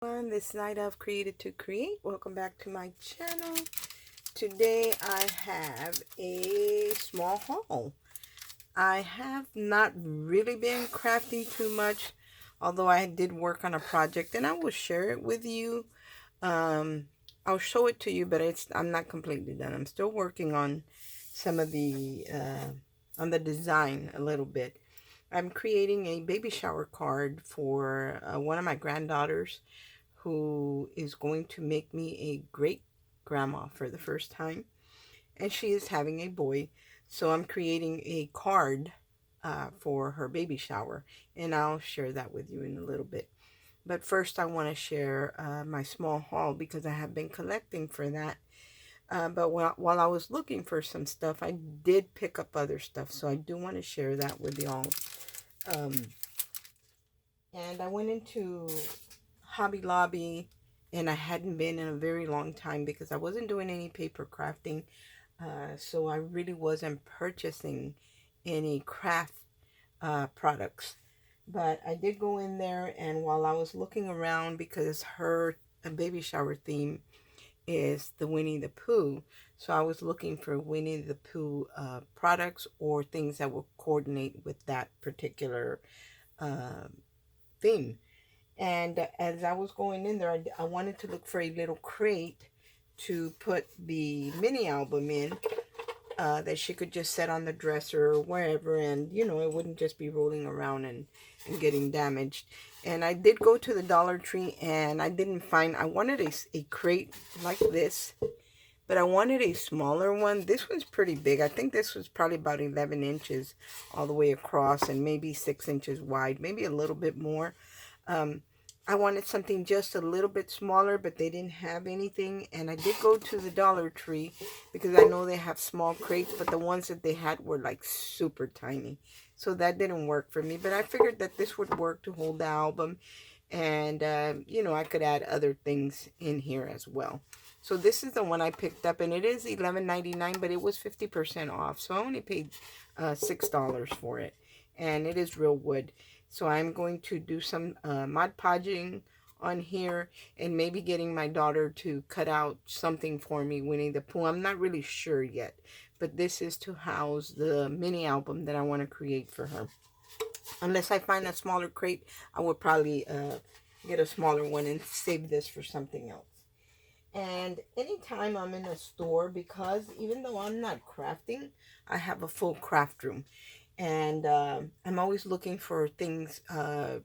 This night I've created to create. Welcome back to my channel. Today I have a small haul. I have not really been crafting too much, although I did work on a project and I will share it with you. I'll show it to you, but I'm not completely done. I'm still working on some of the on the design a little bit. I'm creating a baby shower card for one of my granddaughters who is going to make me a great grandma for the first time. And she is having a boy. So I'm creating a card for her baby shower. And I'll share that with you in a little bit. But first I want to share my small haul because I have been collecting for that. But while I was looking for some stuff, I did pick up other stuff. So I do want to share that with y'all. And I went into Hobby Lobby, and I hadn't been in a very long time because I wasn't doing any paper crafting. So I really wasn't purchasing any craft products. But I did go in there, and while I was looking around, because her baby shower theme is the Winnie the Pooh, so I was looking for Winnie the Pooh products or things that will coordinate with that particular theme. And as I was going in there, I wanted to look for a little crate to put the mini album in that she could just set on the dresser or wherever, and you know, it wouldn't just be rolling around and getting damaged. And I did go to the Dollar Tree, and I didn't find, I wanted a crate like this, but I wanted a smaller one. This one's pretty big. I think this was probably about 11 inches all the way across and maybe 6 inches wide, maybe a little bit more. I wanted something just a little bit smaller, but they didn't have anything. And I did go to the Dollar Tree because I know they have small crates, but the ones that they had were like super tiny. So that didn't work for me. But I figured that this would work to hold the album. And, you know, I could add other things in here as well. So this is the one I picked up, and it is $11.99, but it was 50% off. So I only paid $6 for it. And it is real wood. So I'm going to do some Mod Podging on here, and maybe getting my daughter to cut out something for me, Winnie the Pooh. I'm not really sure yet, but this is to house the mini album that I want to create for her. Unless I find a smaller crate, I would probably get a smaller one and save this for something else. And anytime I'm in a store, because even though I'm not crafting, I have a full craft room. And I'm always looking for things,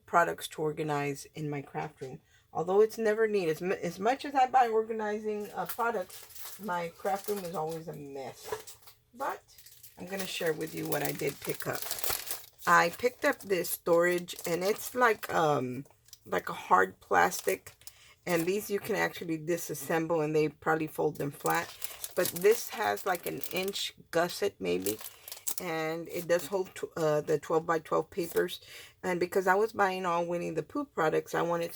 products to organize in my craft room. Although it's never neat. As much as I buy organizing products, my craft room is always a mess. But I'm going to share with you what I did pick up. I picked up this storage, and it's like a hard plastic. And these you can actually disassemble, and they probably fold them flat. But this has like an inch gusset maybe. And it does hold the 12 by 12 papers. And because I was buying all Winnie the Pooh products, I wanted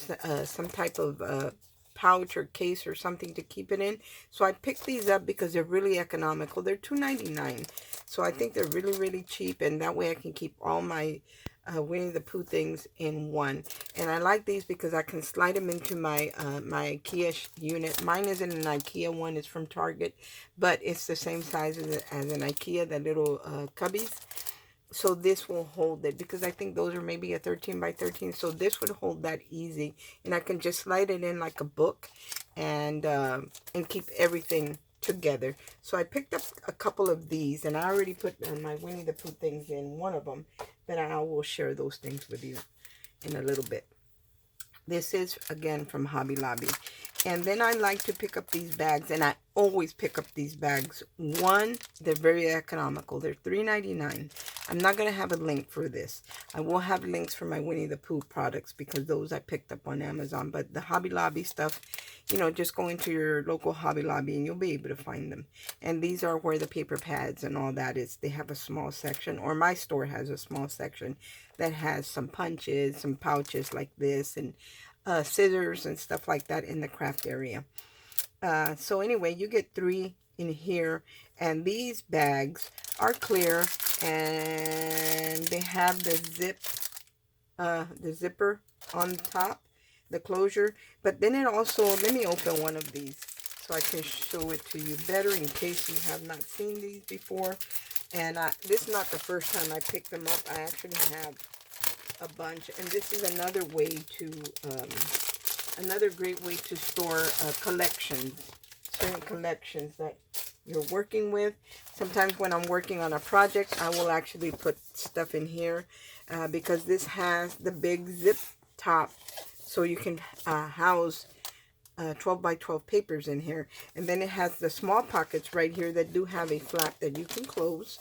some type of pouch or case or something to keep it in. So I picked these up because they're really economical. They're $2.99. So I think they're really, really cheap. And that way I can keep all my Winnie the Pooh things in one. And I like these because I can slide them into my my IKEA unit. Mine isn't an IKEA one, it's from Target, but it's the same size as an IKEA, the little cubbies. So this will hold it, because I think those are maybe a 13 by 13. So this would hold that easy, and I can just slide it in like a book and keep everything together. So I picked up a couple of these, and I already put my Winnie the Pooh things in one of them, but I will share those things with you in a little bit. This is again from Hobby Lobby. And then I like to pick up these bags, and I always pick up these bags. One, they're very economical. They're $3.99. I'm not going to have a link for this. I will have links for my Winnie the Pooh products because those I picked up on Amazon. But the Hobby Lobby stuff, you know, just go into your local Hobby Lobby and you'll be able to find them. And these are where the paper pads and all that is. They have a small section, or my store has a small section that has some punches, some pouches like this, and scissors and stuff like that in the craft area. So anyway, you get 3 in here, and these bags are clear, and they have the zipper on top. the closure. But then it also, let me open one of these so I can show it to you better in case you have not seen these before. And this is not the first time I picked them up. I actually have a bunch. And this is another way to, another great way to store collections, certain collections that you're working with. Sometimes when I'm working on a project, I will actually put stuff in here because this has the big zip top, so you can house 12 by 12 papers in here. And then it has the small pockets right here that do have a flap that you can close.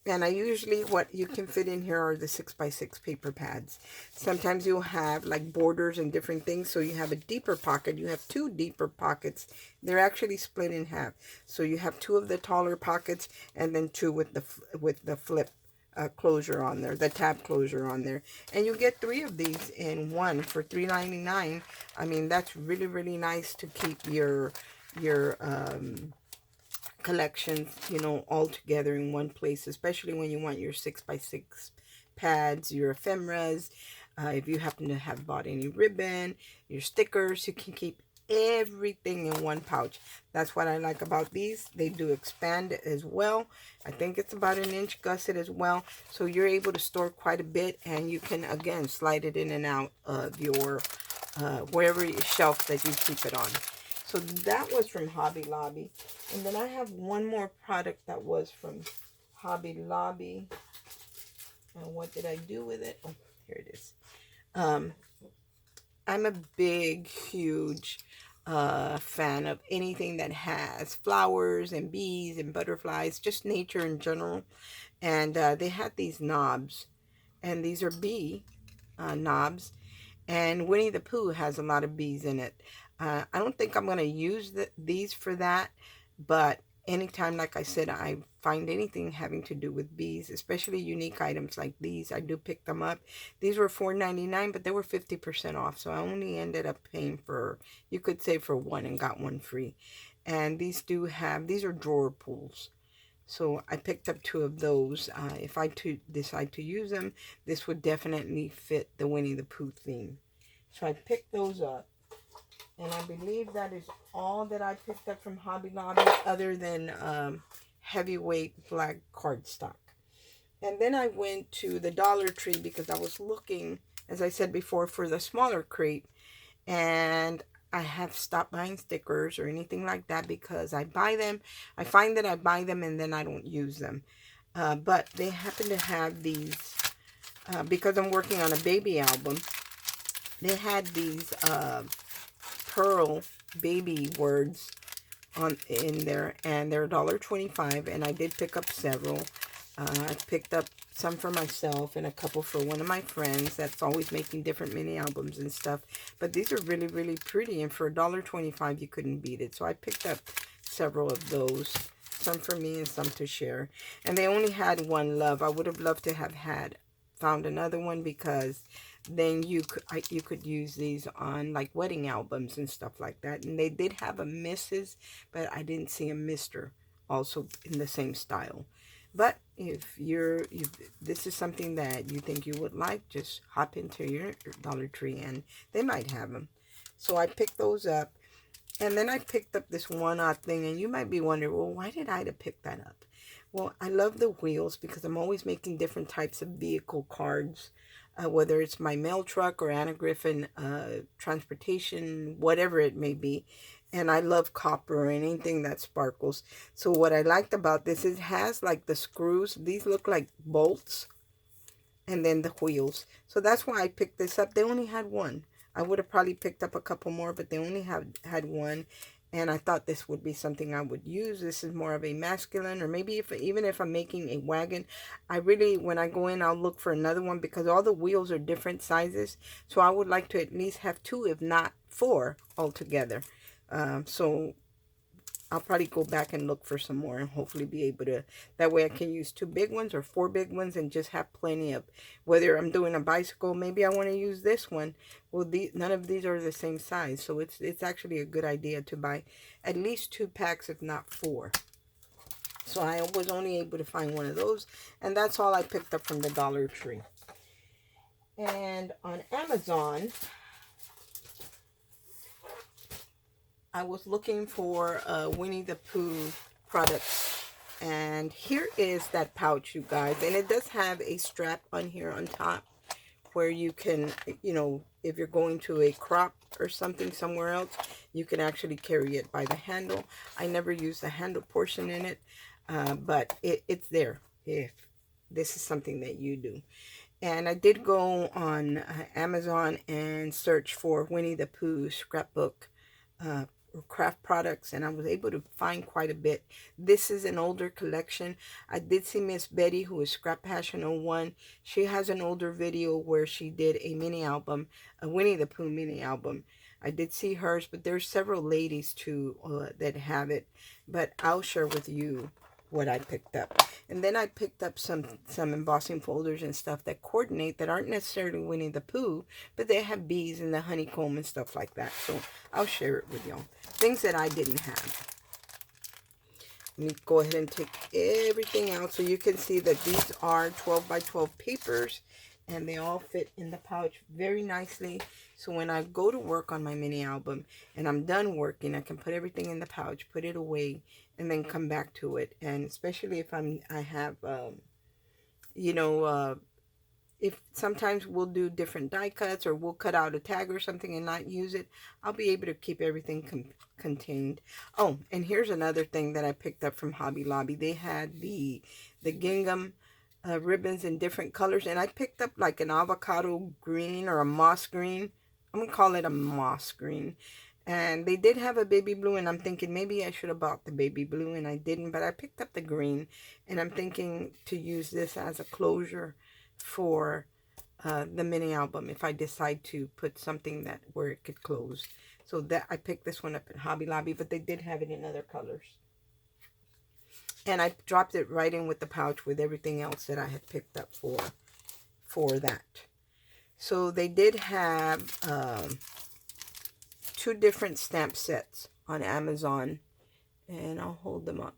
And I usually, what you can fit in here are the 6 by 6 paper pads. Sometimes you'll have like borders and different things, so you have a deeper pocket. You have two deeper pockets. They're actually split in half. So you have two of the taller pockets and then two with the flip closure on there, the tab closure on there. And you get 3 of these in one for $3.99. I mean, that's really, really nice to keep your collections, you know, all together in one place, especially when you want your 6 by 6 pads, your ephemeras. If you happen to have bought any ribbon, your stickers, you can keep everything in one pouch. That's what I like about these. They do expand as well. I think it's about 1 inch gusset as well, so you're able to store quite a bit, and you can again slide it in and out of your wherever shelf that you keep it on. So that was from Hobby Lobby. And then I have one more product that was from Hobby Lobby. And what did I do with it? Oh, here it is. I'm a big, huge fan of anything that has flowers and bees and butterflies, just nature in general. And they had these knobs. And these are bee knobs. And Winnie the Pooh has a lot of bees in it. I don't think I'm going to use these for that, but anytime, like I said, I find anything having to do with bees, especially unique items like these, I do pick them up. These were $4.99, but they were 50% off, so I only ended up paying for, you could say, for one and got one free. And these do have, these are drawer pulls. So I picked up 2 of those. If I decide to use them, this would definitely fit the Winnie the Pooh theme. So I picked those up. And I believe that is all that I picked up from Hobby Lobby, other than heavyweight black cardstock. And then I went to the Dollar Tree because I was looking, as I said before, for the smaller crate. And I have stopped buying stickers or anything like that because I buy them. I find that I buy them and then I don't use them. But they happen to have these, because I'm working on a baby album, they had these pearl baby words in there, and they're $1.25, and I did pick up several. I picked up some for myself and a couple for one of my friends that's always making different mini albums and stuff. But these are really, really pretty, and for $1.25 you couldn't beat it. So I picked up several of those, some for me and some to share. And they only had one love. I would have loved to have found another one, because then you could use these on like wedding albums and stuff like that. And they did have a Mrs., but I didn't see a Mr. also in the same style. But if this is something that you think you would like, just hop into your Dollar Tree and they might have them. So I picked those up. And then I picked up this one odd thing, and you might be wondering, well, why did I pick that up? Well, I love the wheels because I'm always making different types of vehicle cards, whether it's my mail truck or Anna Griffin transportation, whatever it may be. And I love copper or anything that sparkles. So what I liked about this is it has like the screws. These look like bolts, and then the wheels. So that's why I picked this up. They only had one. I would have probably picked up a couple more, but they only had one. And I thought this would be something I would use. This is more of a masculine, or maybe even if I'm making a wagon, I really, when I go in, I'll look for another one because all the wheels are different sizes. So I would like to at least have 2, if not 4 altogether. So I'll probably go back and look for some more and hopefully be able to, that way I can use 2 big ones or 4 big ones and just have plenty of, whether I'm doing a bicycle, maybe I want to use this one. Well, none of these are the same size, so it's actually a good idea to buy at least 2 packs, if not 4. So I was only able to find one of those, and that's all I picked up from the Dollar Tree. And on Amazon, I was looking for Winnie the Pooh products, and here is that pouch, you guys. And it does have a strap on here on top where you can, you know, if you're going to a crop or something somewhere else, you can actually carry it by the handle. I never use the handle portion in it, but it's there if this is something that you do. And I did go on Amazon and search for Winnie the Pooh scrapbook or craft products, and I was able to find quite a bit. This is an older collection. I did see Miss Betty, who is Scrap Passion 01. She has an older video where she did a mini album, a Winnie the Pooh mini album. I did see hers, but there's several ladies too that have it. But I'll share with you what I picked up. And then I picked up some embossing folders and stuff that coordinate, that aren't necessarily Winnie the Pooh, but they have bees and the honeycomb and stuff like that. So I'll share it with y'all. Things that I didn't have. Let me go ahead and take everything out so you can see that these are 12 by 12 papers, and they all fit in the pouch very nicely. So when I go to work on my mini album and I'm done working, I can put everything in the pouch, put it away, and then come back to it. And especially if I have, you know, if sometimes we'll do different die cuts, or we'll cut out a tag or something and not use it, I'll be able to keep everything contained. Oh, and here's another thing that I picked up from Hobby Lobby. They had the gingham ribbons in different colors, and I picked up like an avocado green or a moss green. I'm gonna call it a moss green. And they did have a baby blue, and I'm thinking maybe I should have bought the baby blue, and I didn't, but I picked up the green, and I'm thinking to use this as a closure for the mini album if I decide to put something that where it could close. So that I picked this one up at Hobby Lobby, but they did have it in other colors. And I dropped it right in with the pouch with everything else that I had picked up for that. So they did have 2 different stamp sets on Amazon, and I'll hold them up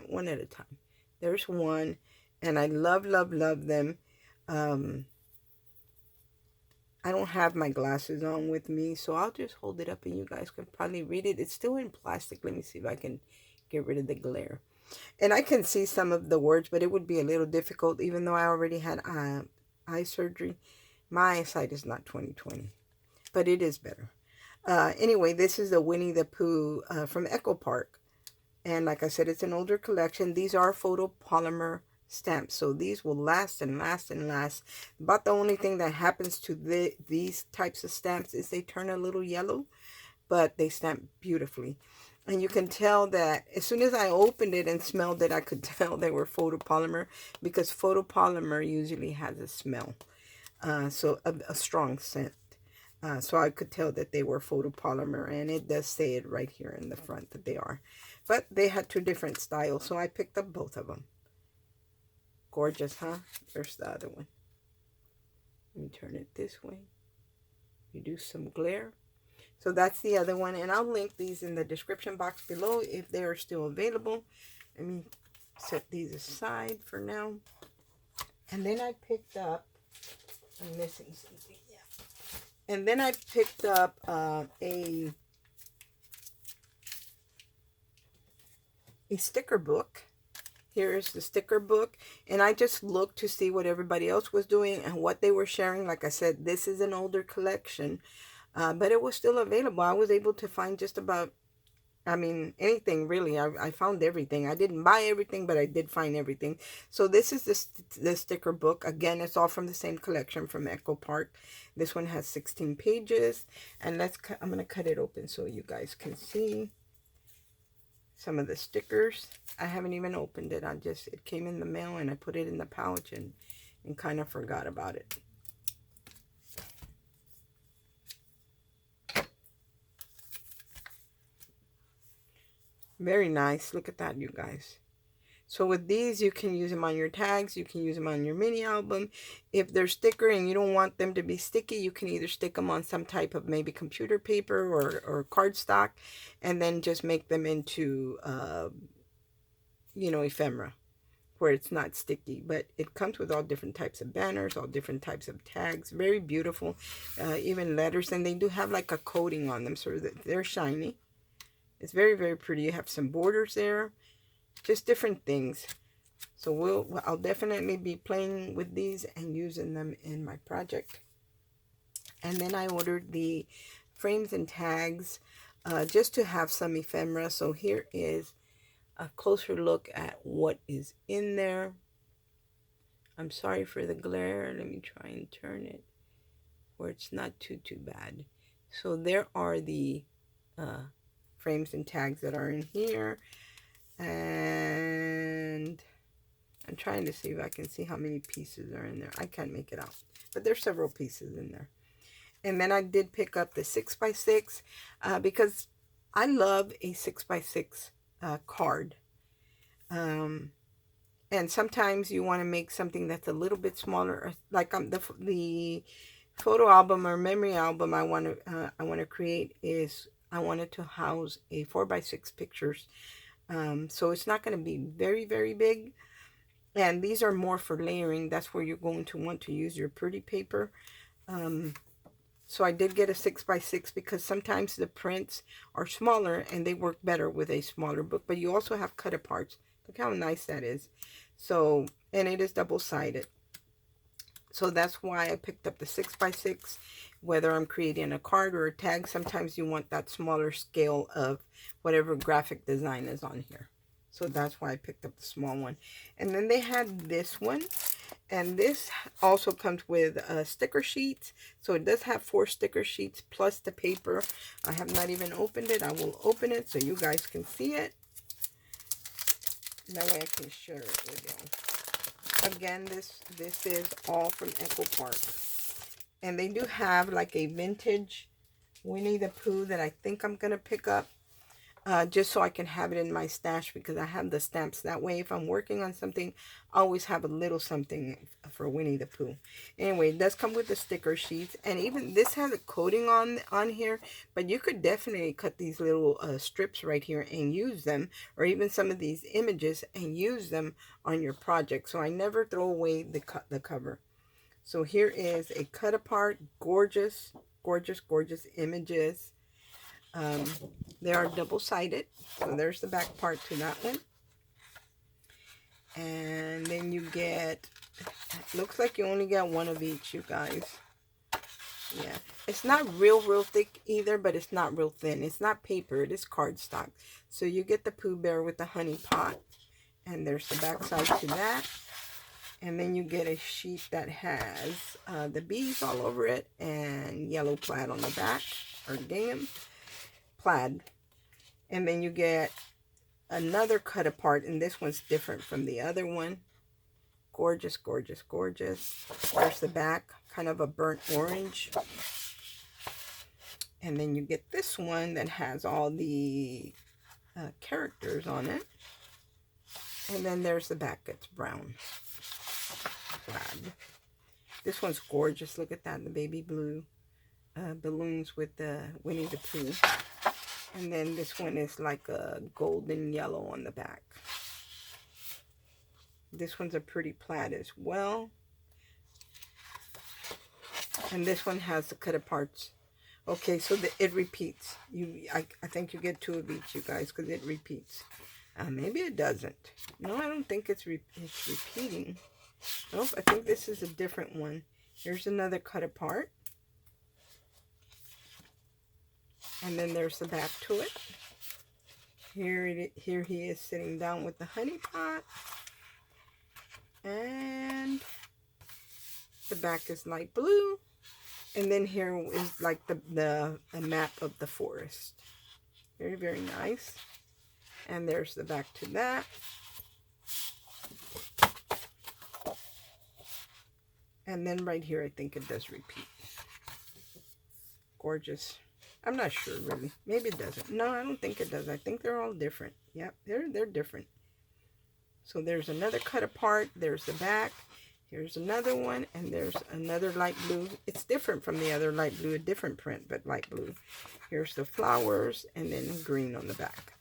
one at a time. There's one, and I love them. I don't have my glasses on with me, so I'll just hold it up and you guys can probably read it. It's still in plastic. Let me see if I can get rid of the glare. And I can see some of the words, but it would be a little difficult, even though I already had eye surgery. My eyesight is not 20/20, but it is better. Anyway, this is the Winnie the Pooh from Echo Park. And like I said, it's an older collection. These are photopolymer stamps, so these will last and last and last. About the only thing that happens to these types of stamps is they turn a little yellow, but they stamp beautifully. And you can tell that as soon as I opened it and smelled it, I could tell they were photopolymer, because photopolymer usually has a smell, so a strong scent. So I could tell that they were photopolymer, and it does say it right here in the front that they are. But they had 2 different styles, so I picked up both of them. Gorgeous, huh? There's the other one. Let me turn it this way. Reduce some glare. So that's the other one, and I'll link these in the description box below if they are still available. Let me set these aside for now. And then I picked up, I'm missing something, yeah. And then I picked up a sticker book. Here is the sticker book, and I just looked to see what everybody else was doing and what they were sharing. Like I said, this is an older collection, but it was still available. I was able to find just about, I mean, anything really. I found everything. I didn't buy everything, but I did find everything. So this is the sticker book. Again, it's all from the same collection from Echo Park. This one has 16 pages, and I'm going to cut it open so you guys can see some of the stickers. I haven't even opened it. It came in the mail, and I put it in the pouch and kind of forgot about it. Very nice. Look at that, you guys. So with these, you can use them on your tags. You can use them on your mini album. If they're sticker and you don't want them to be sticky, you can either stick them on some type of maybe computer paper or cardstock, and then just make them into, you know, ephemera, where it's not sticky. But it comes with all different types of banners, all different types of tags. Very beautiful. Even letters. And they do have like a coating on them, so that they're shiny. It's very, very pretty. You have some borders there, just different things. So I'll definitely be playing with these and using them in my project. And then I ordered the frames and tags just to have some ephemera. So here is a closer look at what is in there. I'm sorry for the glare. Let me try and turn it where it's not too bad. So there are the frames and tags that are in here. And I'm trying to see if I can see how many pieces are in there. I can't make it out, but there's several pieces in there. And then I did pick up the 6x6 because I love a 6x6 card. And sometimes you want to make something that's a little bit smaller, like the photo album or memory album I want to create is I wanted to house a 4x6 pictures. So it's not going to be very, very big. And these are more for layering. That's where you're going to want to use your pretty paper. So I did get a 6x6 because sometimes the prints are smaller and they work better with a smaller book. But you also have cut aparts. Look how nice that is. So, and it is double-sided. So that's why I picked up the 6x6. Whether I'm creating a card or a tag, sometimes you want that smaller scale of whatever graphic design is on here. So that's why I picked up the small one. And then they had this one. And this also comes with sticker sheets. So it does have 4 sticker sheets plus the paper. I have not even opened it. I will open it so you guys can see it. That way I can share it with you. Again, this is all from Echo Park. And they do have like a vintage Winnie the Pooh that I think I'm going to pick up. Just so I can have it in my stash because I have the stamps. That way, if I'm working on something, I always have a little something for Winnie the Pooh. Anyway, it does come with the sticker sheets. And even this has a coating on here. But you could definitely cut these little strips right here and use them. Or even some of these images and use them on your project. So I never throw away the cover. So here is a cut apart, gorgeous, gorgeous, gorgeous images. They are double-sided, so there's the back part to that one. And then you get, looks like you only get one of each, you guys. Yeah, it's not real thick either, but it's not real thin. It's not paper, it is cardstock. So you get the Pooh Bear with the honey pot, and there's the back side to that. And then you get a sheet that has the bees all over it and yellow plaid on the back, or gingham. Plaid. And then you get another cut apart, and this one's different from the other one. Gorgeous, gorgeous, gorgeous. There's the back, kind of a burnt orange. And then you get this one that has all the characters on it. And then there's the back, it's brown. Plaid. This one's gorgeous. Look at that, the baby blue balloons with the Winnie the Pooh. And then this one is like a golden yellow on the back. This one's a pretty plaid as well. And this one has the cut aparts. Okay, so it repeats. I think you get 2 of each, you guys, because it repeats. Maybe it doesn't. No, I don't think it's repeating. Nope, I think this is a different one. Here's another cut apart. And then there's the back to it. Here he is sitting down with the honey pot. And the back is light blue. And then here is like the map of the forest. Very, very nice. And there's the back to that. And then right here, I think it does repeat. Gorgeous. I'm not sure, really. Maybe it doesn't. No, I don't think it does. I think they're all different. Yep, they're different. So there's another cut apart. There's the back. Here's another one. And there's another light blue. It's different from the other light blue. A different print, but light blue. Here's the flowers. And then green on the back.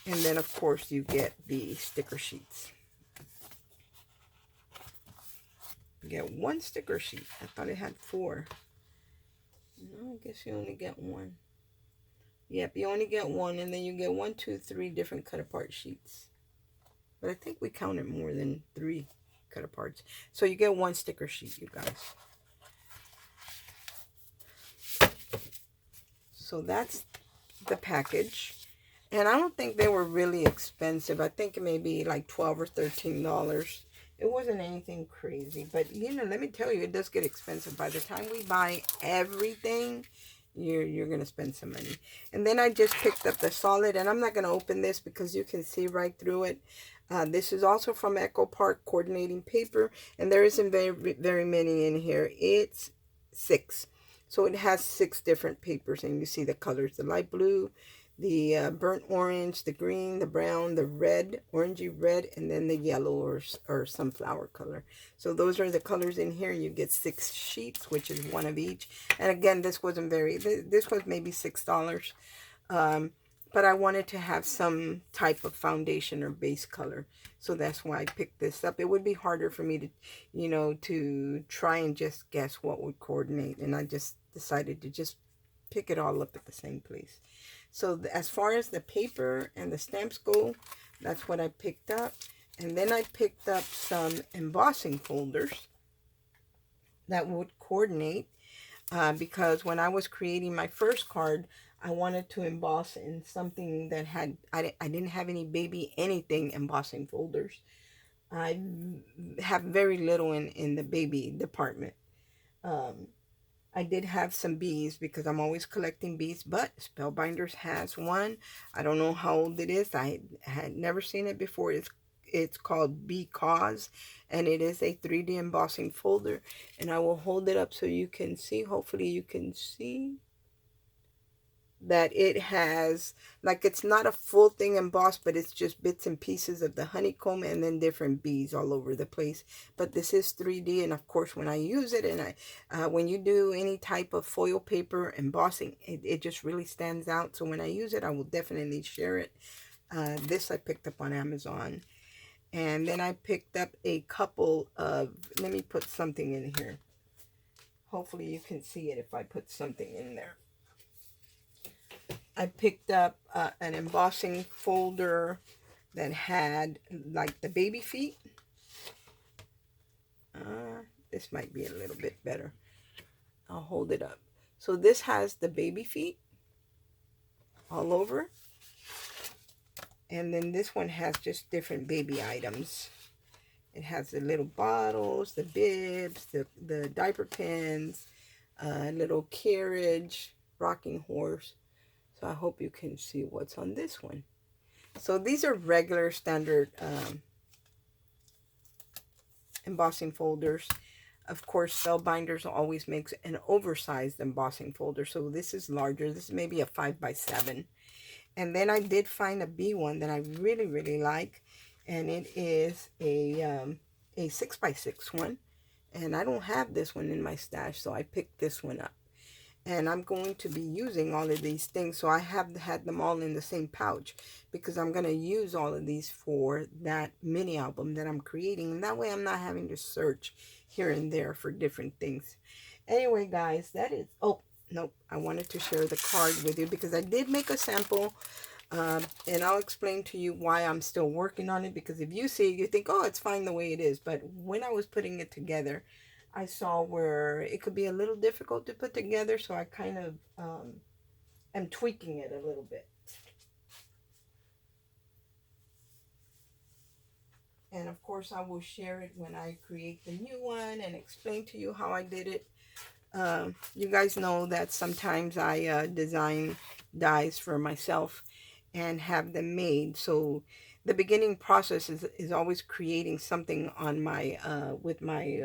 And then, of course, you get the sticker sheets. You get 1 sticker sheet. I thought it had 4. No, I guess you only get 1. Yep, you only get one, and then you get 1, 2, 3 different cut apart sheets. But I think we counted more than 3 cut aparts. So you get 1 sticker sheet, you guys. So that's the package. And I don't think they were really expensive. I think it may be like $12 or $13. It wasn't anything crazy. But, you know, let me tell you, it does get expensive. By the time we buy everything, you're going to spend some money. And then I just picked up the solid. And I'm not going to open this because you can see right through it. This is also from Echo Park Coordinating Paper. And there isn't very many in here. It's 6. So it has 6 different papers. And you see the colors. The light blue, the burnt orange, the green, the brown, the red, orangey red, and then the yellow or sunflower color. So those are the colors in here. You get 6 sheets, which is 1 of each. And again, this wasn't very, this was maybe $6. But I wanted to have some type of foundation or base color. So that's why I picked this up. It would be harder for me to, you know, to try and just guess what would coordinate. And I just decided to just pick it all up at the same place. So as far as the paper and the stamps go, that's what I picked up. And then I picked up some embossing folders that would coordinate because when I was creating my first card, I wanted to emboss in something that had, I didn't have any baby anything embossing folders. I have very little in the baby department. I did have some bees because I'm always collecting bees, but Spellbinders has one. I don't know how old it is. I had never seen it before. It's called Because, and it is a 3D embossing folder. And I will hold it up so you can see. Hopefully you can see that it has, like, it's not a full thing embossed, but it's just bits and pieces of the honeycomb and then different bees all over the place. But this is 3D, and of course when I use it, and when you do any type of foil paper embossing, it just really stands out. So when I use it, I will definitely share it. This I picked up on Amazon. And then I picked up a couple of, let me put something in here. Hopefully you can see it if I put something in there. I picked up an embossing folder that had like the baby feet. This might be a little bit better. I'll hold it up. So this has the baby feet all over. And then this one has just different baby items. It has the little bottles, the bibs, the diaper pins, little carriage, rocking horse. So I hope you can see what's on this one. So these are regular standard embossing folders. Of course, Spellbinders always makes an oversized embossing folder. So this is larger. This is maybe a 5x7. And then I did find a bee one that I really, really like. And it is a 6x6 one. And I don't have this one in my stash, so I picked this one up. And I'm going to be using all of these things. So I have had them all in the same pouch because I'm going to use all of these for that mini album that I'm creating. And that way I'm not having to search here and there for different things. Anyway, guys, that is... Oh, nope. I wanted to share the card with you because I did make a sample. And I'll explain to you why I'm still working on it. Because if you see it, you think, oh, it's fine the way it is. But when I was putting it together, I saw where it could be a little difficult to put together, so I kind of am tweaking it a little bit. And of course, I will share it when I create the new one and explain to you how I did it. You guys know that sometimes I design dies for myself and have them made. So the beginning process is always creating something on my, with my...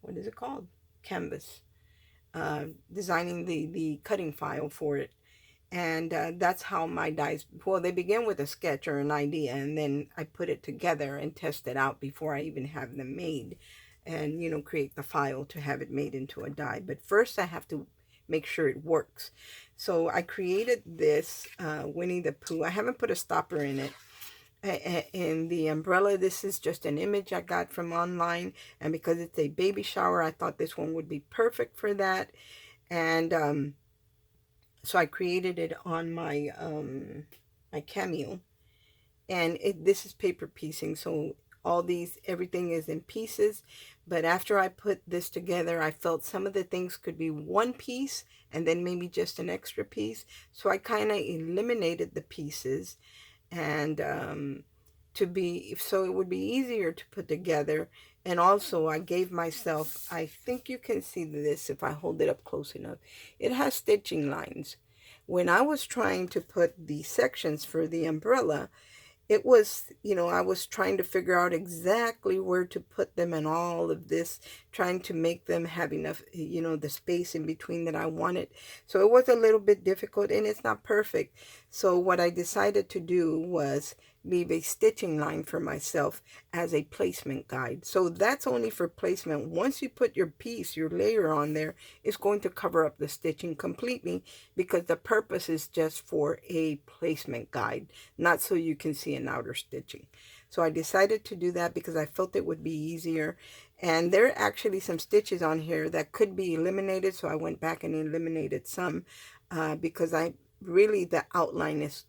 what is it called? Canvas. Designing the cutting file for it. And that's how my dies, well, they begin with a sketch or an idea, and then I put it together and test it out before I even have them made. And, you know, create the file to have it made into a die. But first I have to make sure it works. So I created this Winnie the Pooh. I haven't put a stopper in it. And the umbrella, this is just an image I got from online, and because it's a baby shower, I thought this one would be perfect for that. And So I created it on my my Cameo, and this is paper piecing, so all these, everything is in pieces. But after I put this together, I felt some of the things could be one piece and then maybe just an extra piece, so I kind of eliminated the pieces, and to be, so it would be easier to put together. And also I gave myself, I think you can see this if I hold it up close enough, it has stitching lines. When I was trying to put the sections for the umbrella, it was, you know, I was trying to figure out exactly where to put them and all of this, trying to make them have enough, you know, the space in between that I wanted. So it was a little bit difficult, and it's not perfect. So what I decided to do was leave a stitching line for myself as a placement guide. So that's only for placement. Once you put your piece, your layer on there, it's going to cover up the stitching completely, because the purpose is just for a placement guide, not so you can see an outer stitching. So I decided to do that because I felt it would be easier. And there are actually some stitches on here that could be eliminated, so I went back and eliminated some because I really, the outline is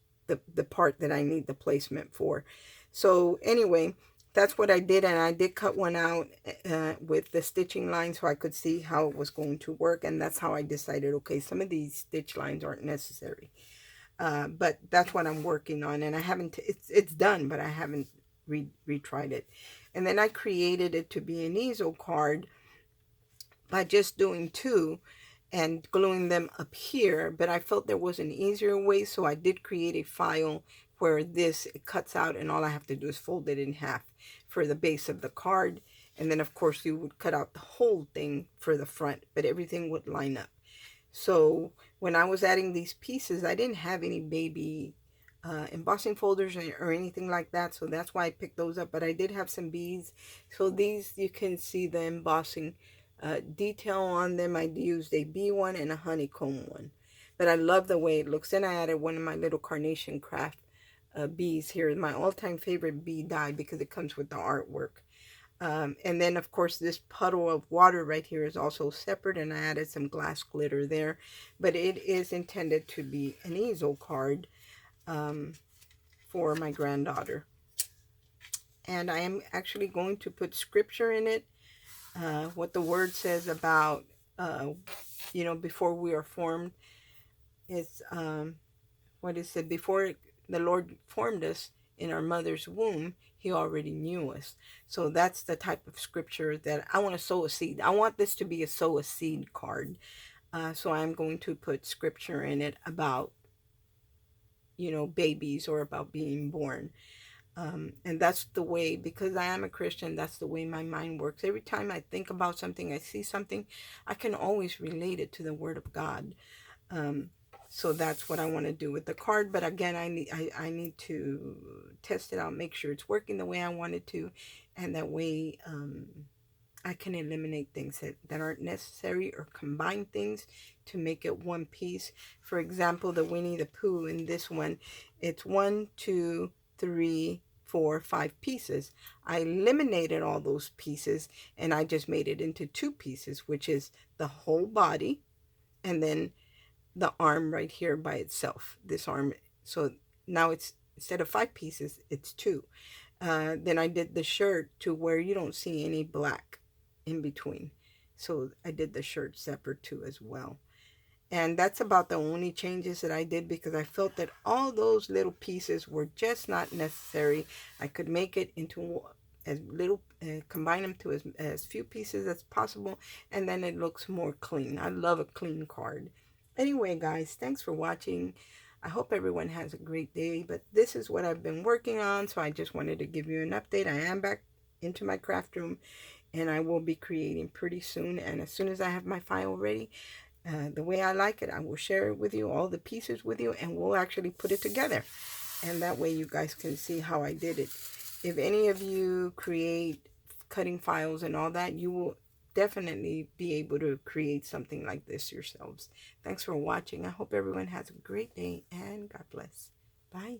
the part that I need the placement for. So anyway, that's what I did, and I did cut one out with the stitching line so I could see how it was going to work. And that's how I decided, okay, some of these stitch lines aren't necessary. But that's what I'm working on, and I haven't, it's done, but I haven't retried it. And then I created it to be an easel card by just doing two and gluing them up here, but I felt there was an easier way, so I did create a file where this, it cuts out, and all I have to do is fold it in half for the base of the card. And then of course you would cut out the whole thing for the front, but everything would line up. So when I was adding these pieces, I didn't have any baby embossing folders or anything like that, so that's why I picked those up. But I did have some beads, so these, you can see the embossing detail on them. I used a bee one and a honeycomb one, but I love the way it looks. Then I added one of my little carnation craft bees here, my all-time favorite bee die, because it comes with the artwork. And then of course this puddle of water right here is also separate, and I added some glass glitter there, but it is intended to be an easel card for my granddaughter. And I am actually going to put scripture in it, what the word says about, you know, before we are formed. It's, what it said, before the Lord formed us in our mother's womb, he already knew us. So that's the type of scripture that I want to sow a seed. I want this to be a sow a seed card. So I'm going to put scripture in it about, you know, babies, or about being born. And that's the way, because I am a Christian, that's the way my mind works. Every time I think about something, I see something, I can always relate it to the Word of God. So that's what I want to do with the card. But again, I need to test it out, make sure it's working the way I want it to, and that way I can eliminate things that aren't necessary, or combine things to make it one piece. For example, the Winnie the Pooh in this one, it's 1, 2, 3, 4, 5 pieces. I eliminated all those pieces and I just made it into 2 pieces, which is the whole body and then the arm right here by itself, this arm. So now it's, instead of 5 pieces, it's 2. Then I did the shirt to where you don't see any black in between. So I did the shirt separate too as well. And that's about the only changes that I did, because I felt that all those little pieces were just not necessary. I could make it into as little, combine them to as few pieces as possible, and then it looks more clean. I love a clean card. Anyway, guys, thanks for watching. I hope everyone has a great day, but this is what I've been working on, so I just wanted to give you an update. I am back into my craft room, and I will be creating pretty soon. And as soon as I have my file ready, the way I like it, I will share it with you, all the pieces with you, and we'll actually put it together. And that way you guys can see how I did it. If any of you create cutting files and all that, you will definitely be able to create something like this yourselves. Thanks for watching. I hope everyone has a great day, and God bless. Bye.